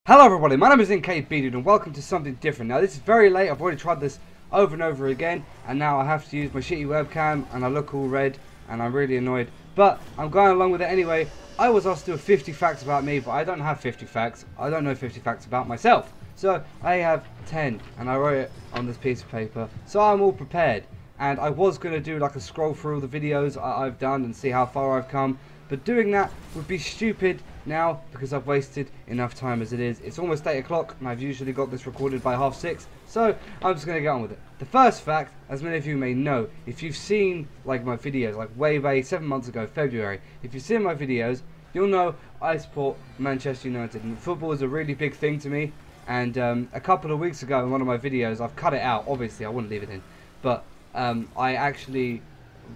Hello everybody, my name is NKBDude and welcome to something different. Now this is very late, I've already tried this over and over again and now I have to use my shitty webcam and I look all red and I'm really annoyed. But I'm going along with it anyway. I was asked to do 50 facts about me, but I don't have 50 facts. I don't know 50 facts about myself. So I have 10 and I wrote it on this piece of paper. So I'm all prepared. And I was going to do like a scroll through all the videos I've done and see how far I've come. But doing that would be stupid now because I've wasted enough time as it is. It's almost 8 o'clock and I've usually got this recorded by 6:30. So I'm just going to get on with it. The first fact, as many of you may know, if you've seen like my videos, like way 7 months ago, February, if you've seen my videos, you'll know I support Manchester United. And football is a really big thing to me. And a couple of weeks ago in one of my videos, I've cut it out. Obviously, I wouldn't leave it in. But I actually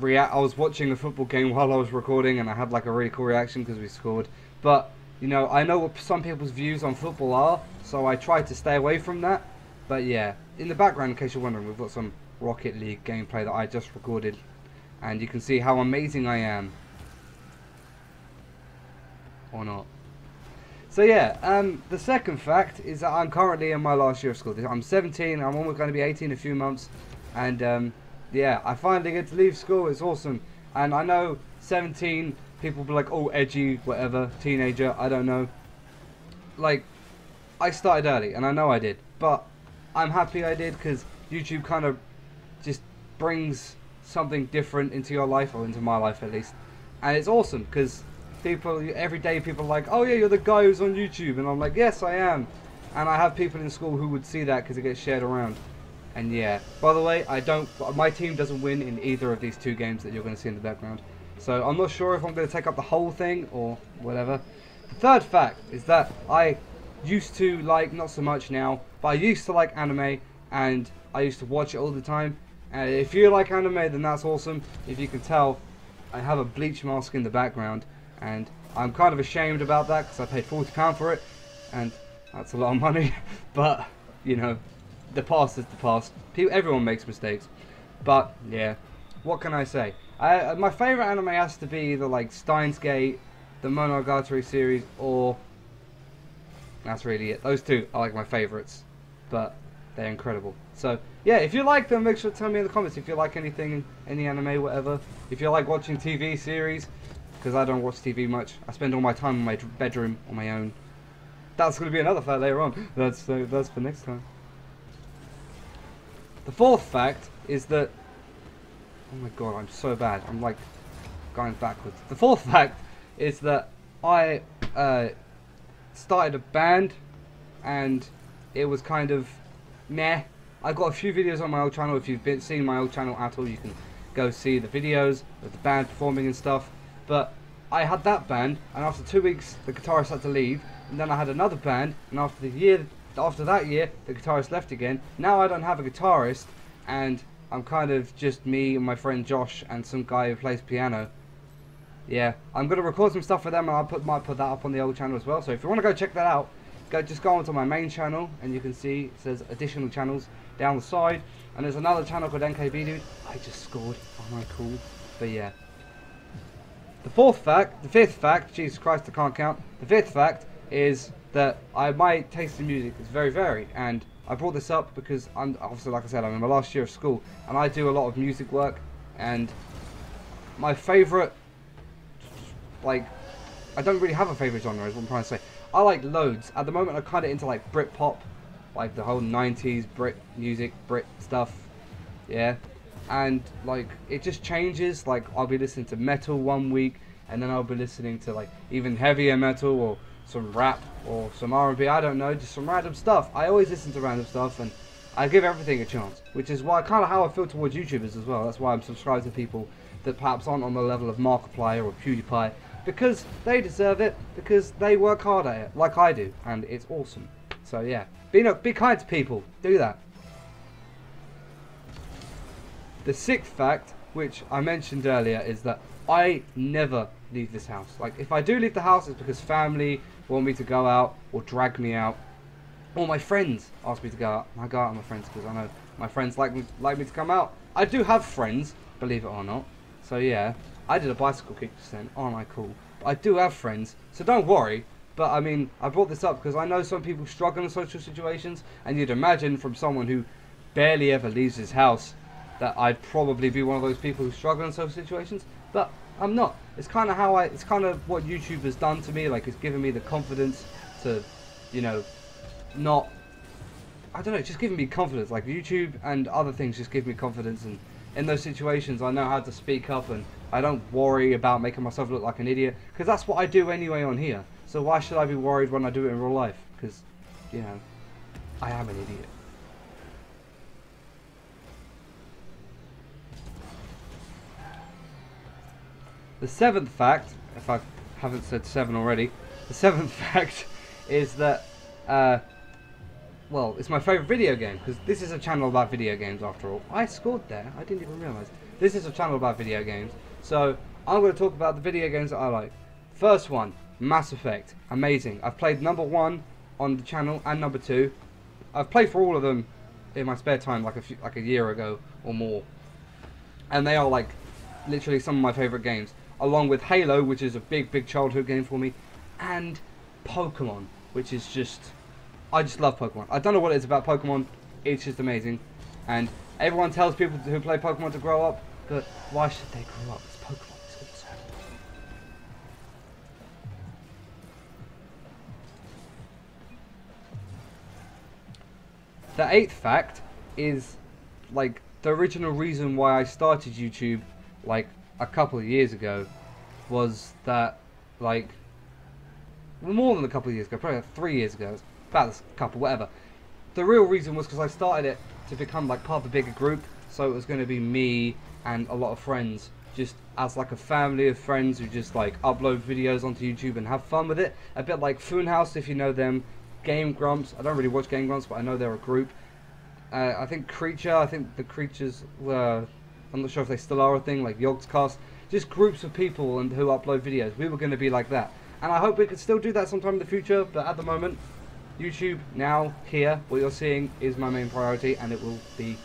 I was watching a football game while I was recording and I had like a really cool reaction because we scored. But you know, I know what some people's views on football are, so I try to stay away from that. But yeah, in the background, in case you're wondering, we've got some Rocket League gameplay that I just recorded and you can see how amazing I am. Or not. So yeah, the second fact is that I'm currently in my last year of school. I'm 17, I'm almost going to be 18 in a few months, and yeah, I finally get to leave school. It's awesome. And I know 17 people will be like, oh, edgy, whatever, teenager, I don't know. Like, I started early, and I know I did, but I'm happy I did because YouTube kind of just brings something different into your life, or into my life at least. And it's awesome because people, every day people are like, oh yeah, you're the guy who's on YouTube, and I'm like, yes, I am. And I have people in school who would see that because it gets shared around. And yeah, by the way, my team doesn't win in either of these two games that you're going to see in the background. So I'm not sure if I'm going to take up the whole thing or whatever. The third fact is that I used to like, not so much now, but I used to like anime and I used to watch it all the time. And if you like anime, then that's awesome. If you can tell, I have a bleach mask in the background and I'm kind of ashamed about that because I paid £40 for it and that's a lot of money. But, you know, the past is the past. Everyone makes mistakes. But yeah, what can I say? My favourite anime has to be either like Steins Gate, the Monogatari series, or that's really it. Those two are like my favourites, but they're incredible. So yeah, if you like them, make sure to tell me in the comments if you like anything, any anime, whatever. If you like watching TV series, because I don't watch TV much. I spend all my time in my bedroom on my own. That's going to be another fact later on. That's for next time. The fourth fact is that, oh my god, I'm so bad. I'm like going backwards. The fourth fact is that I started a band and it was kind of meh. I got a few videos on my old channel. If you've seen my old channel at all, you can go see the videos of the band performing and stuff. But I had that band, and after 2 weeks, the guitarist had to leave. And then I had another band, and after that year, the guitarist left again. Now I don't have a guitarist, and I'm kind of just me and my friend Josh and some guy who plays piano. Yeah, I'm going to record some stuff for them, and I might put that up on the old channel as well. So if you want to go check that out, just go onto my main channel, and you can see it says additional channels down the side. And there's another channel called NKBDude. I just scored. Oh my cool. But yeah. The fifth fact, Jesus Christ, I can't count. The fifth fact is that my taste in music is very varied, and I brought this up because I'm obviously, like I said, I'm in my last year of school and I do a lot of music work, and my favourite, like, I don't really have a favourite genre is what I'm trying to say. I like loads. At the moment I'm kind of into like Britpop, like the whole 90s Brit music, Brit stuff, yeah. And like it just changes. Like I'll be listening to metal one week and then I'll be listening to like even heavier metal or some rap or some R&B, I don't know, just some random stuff. I always listen to random stuff and I give everything a chance, which is why kind of how I feel towards YouTubers as well. That's why I'm subscribed to people that perhaps aren't on the level of Markiplier or PewDiePie, because they deserve it, because they work hard at it like I do, and it's awesome. So yeah, be kind to people, do that. The sixth fact, which I mentioned earlier, is that I never leave this house. Like, if I do leave the house, it's because family want me to go out or drag me out, or my friends ask me to go out. I go out with my friends because I know my friends like me to come out. I do have friends, believe it or not. So yeah, I did a bicycle kick just then. Aren't I cool? But I do have friends, so don't worry. But I mean, I brought this up because I know some people struggle in social situations, and you'd imagine from someone who barely ever leaves his house that I'd probably be one of those people who struggle in social situations, but I'm not. It's kind of what YouTube has done to me. Like, it's given me the confidence to, you know, not, I don't know, it's just giving me confidence. Like, YouTube and other things just give me confidence, and in those situations I know how to speak up, and I don't worry about making myself look like an idiot, because that's what I do anyway on here. So why should I be worried when I do it in real life? Because, you know, I am an idiot. The seventh fact, if I haven't said 7 already, the seventh fact is that, well, it's my favourite video game, because this is a channel about video games after all. I scored there, I didn't even realise. This is a channel about video games, so I'm going to talk about the video games that I like. First one, Mass Effect, amazing. I've played number 1 on the channel and number 2. I've played for all of them in my spare time, like a year ago or more, and they are like literally some of my favourite games, along with Halo, which is a big childhood game for me, and Pokemon, which is just, I just love Pokemon. I don't know what it is about Pokemon, it's just amazing. And everyone tells people who play Pokemon to grow up, but why should they grow up? It's Pokemon, it's awesome. The 8th fact is, like, the original reason why I started YouTube, like, a couple of years ago, was that, like, more than a couple of years ago, probably like 3 years ago, about a couple, whatever. The real reason was because I started it to become like part of a bigger group, so it was going to be me and a lot of friends, just as like a family of friends who just like upload videos onto YouTube and have fun with it. A bit like Funhouse, if you know them, Game Grumps. I don't really watch Game Grumps, but I know they're a group. I think Creature, I think the Creatures were, I'm not sure if they still are a thing, like Yogscast. Just groups of people and who upload videos. We were going to be like that. And I hope we could still do that sometime in the future, but at the moment, YouTube, now, here, what you're seeing is my main priority, and it will be,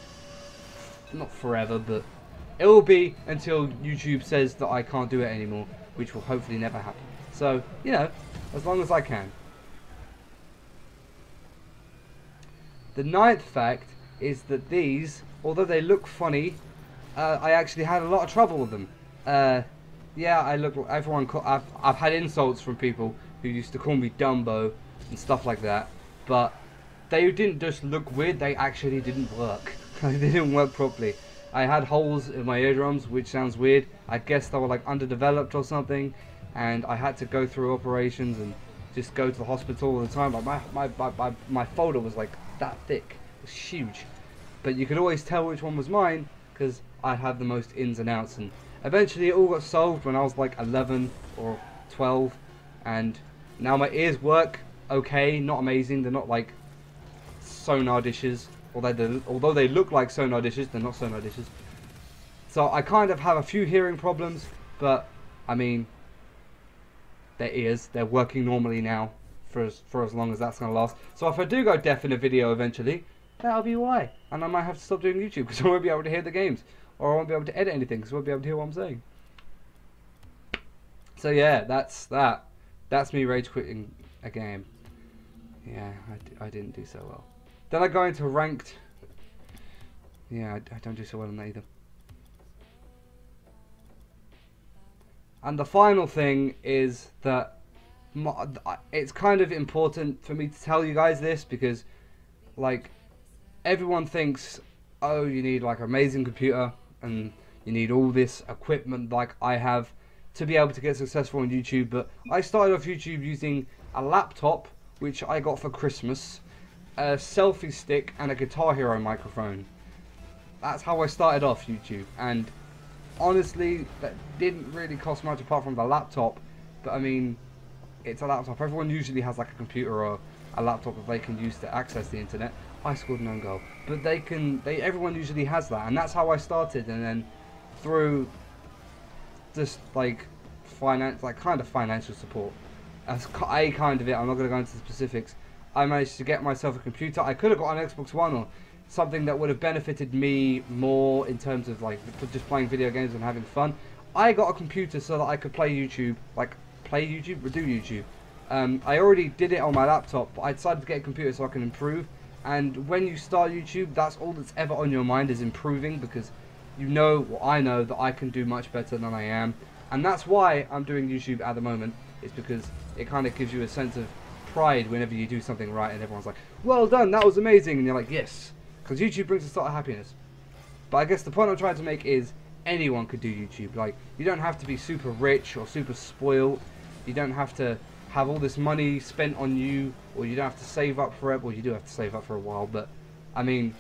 not forever, but it will be until YouTube says that I can't do it anymore, which will hopefully never happen. So, you know, as long as I can. The 9th fact is that these, although they look funny, I actually had a lot of trouble with them. Yeah, I look. I've had insults from people who used to call me Dumbo and stuff like that, but they didn't just look weird. They actually didn't work. They didn't work properly. I had holes in my eardrums, which sounds weird. I guess they were like underdeveloped or something, and I had to go through operations and just go to the hospital all the time. Like my folder was like that thick. It was huge, but you could always tell which one was mine because I had the most ins and outs. And eventually it all got solved when I was like 11 or 12, and now my ears work okay, not amazing. They're not like sonar dishes, although they look like sonar dishes, they're not sonar dishes. So I kind of have a few hearing problems, but I mean, their ears, they're working normally now for as long as that's going to last. So if I do go deaf in a video eventually, that'll be why. And I might have to stop doing YouTube because I won't be able to hear the games, or I won't be able to edit anything because I won't be able to hear what I'm saying. So yeah, that's that. That's me rage quitting a game. Yeah, I didn't do so well. Then I go into ranked. Yeah, I don't do so well in that either. And the final thing is that it's kind of important for me to tell you guys this, because like everyone thinks, oh, you need like an amazing computer and you need all this equipment like I have to be able to get successful on YouTube. But I started off YouTube using a laptop which I got for Christmas, a selfie stick and a Guitar Hero microphone. That's how I started off YouTube, and honestly that didn't really cost much apart from the laptop. But I mean, it's a laptop. Everyone usually has like a computer or a laptop that they can use to access the internet. I scored an own goal, but everyone usually has that, and that's how I started. And then through just like kind of financial support, as a kind of it, I'm not going to go into the specifics, I managed to get myself a computer. I could have got an Xbox One or something that would have benefited me more in terms of like just playing video games and having fun. I got a computer so that I could play YouTube, or do YouTube, I already did it on my laptop, but I decided to get a computer so I can improve. And when you start YouTube, that's all that's ever on your mind is improving, because you know, well, I know that I can do much better than I am. And that's why I'm doing YouTube at the moment. It's because it kind of gives you a sense of pride whenever you do something right and everyone's like, well done, that was amazing. And you're like, yes, because YouTube brings a sort of happiness. But I guess the point I'm trying to make is anyone could do YouTube. Like, you don't have to be super rich or super spoiled. You don't have to have all this money spent on you, or you don't have to save up for it. Well, you do have to save up for a while, but I mean,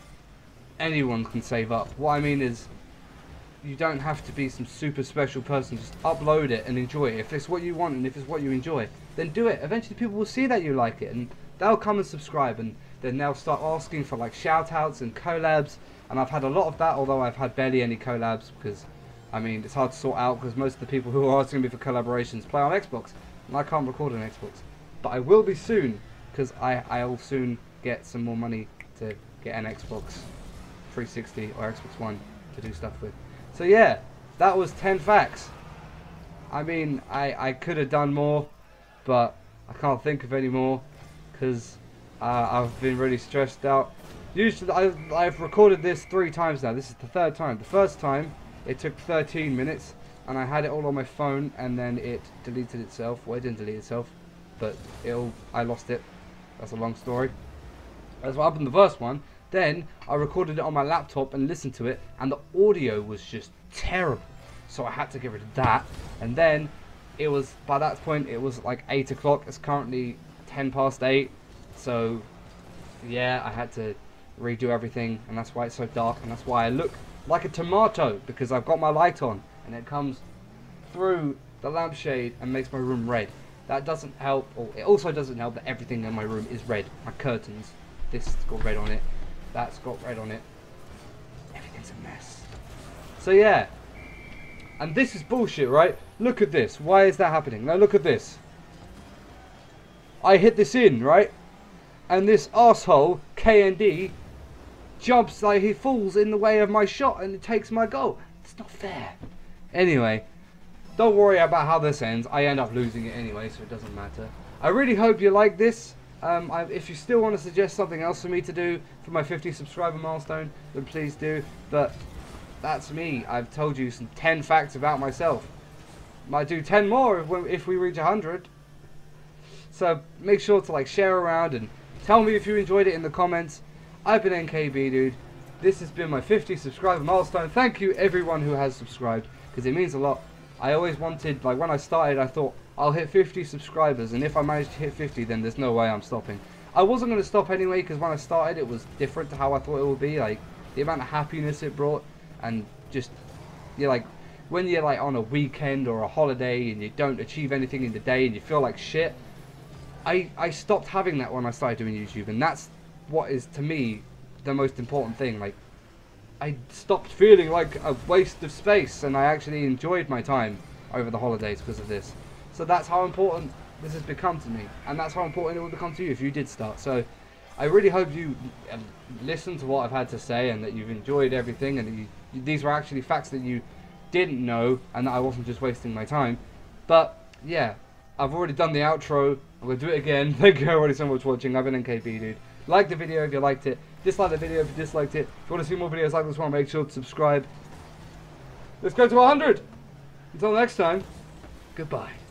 anyone can save up. What I mean is, you don't have to be some super special person. Just upload it and enjoy it. If it's what you want and if it's what you enjoy, then do it. Eventually people will see that you like it and they'll come and subscribe, and then they'll start asking for like shout outs and collabs. And I've had a lot of that, although I've had barely any collabs, because I mean, it's hard to sort out because most of the people who are asking me for collaborations play on Xbox and I can't record on Xbox. But I will be soon, because I'll soon get some more money to get an Xbox 360 or Xbox One to do stuff with. So yeah, that was 10 facts. I mean, I could have done more, but I can't think of any more, because I've been really stressed out. Usually, I've recorded this 3 times now. This is the 3rd time. The first time, it took 13 minutes, and I had it all on my phone, and then it deleted itself. Well, it didn't delete itself, but I lost it. That's a long story. That's what happened the first one. Then I recorded it on my laptop and listened to it, and the audio was just terrible. So I had to get rid of that. And then it was, by that point, it was like 8 o'clock. It's currently 10 past 8. So yeah, I had to redo everything, and that's why it's so dark, and that's why I look like a tomato, because I've got my light on and it comes through the lampshade and makes my room red. That doesn't help, or it also doesn't help that everything in my room is red. My curtains, this has got red on it, that's got red on it, everything's a mess. So yeah, and this is bullshit, right? Look at this. Why is that happening? Now look at this. I hit this in, right? And this asshole KND jumps, like he falls in the way of my shot and it takes my goal. It's not fair. Anyway, don't worry about how this ends. I end up losing it anyway, so it doesn't matter. I really hope you like this. If you still want to suggest something else for me to do for my 50 subscriber milestone, then please do. But that's me. I've told you some 10 facts about myself. Might do 10 more if we reach 100. So make sure to like share around and tell me if you enjoyed it in the comments. I've been NKB Dude. This has been my 50 subscriber milestone. Thank you everyone who has subscribed, because it means a lot. I always wanted, like when I started, I thought I'll hit 50 subscribers, and if I manage to hit 50, then there's no way I'm stopping. I wasn't going to stop anyway, because when I started it was different to how I thought it would be. Like the amount of happiness it brought, and just you're like, when you're like on a weekend or a holiday and you don't achieve anything in the day and you feel like shit, I stopped having that when I started doing YouTube, and that's what is to me the most important thing. Like, I stopped feeling like a waste of space, and I actually enjoyed my time over the holidays because of this. So that's how important this has become to me, and that's how important it will become to you if you did start. So I really hope you listen to what I've had to say, and that you've enjoyed everything, and that these were actually facts that you didn't know, and that I wasn't just wasting my time. But yeah, I've already done the outro. I'm going to do it again. Thank you everybody so much for watching. I've been NKB Dude. Like the video if you liked it. Dislike the video if you disliked it. If you want to see more videos like this one, make sure to subscribe. Let's go to 100. Until next time, goodbye.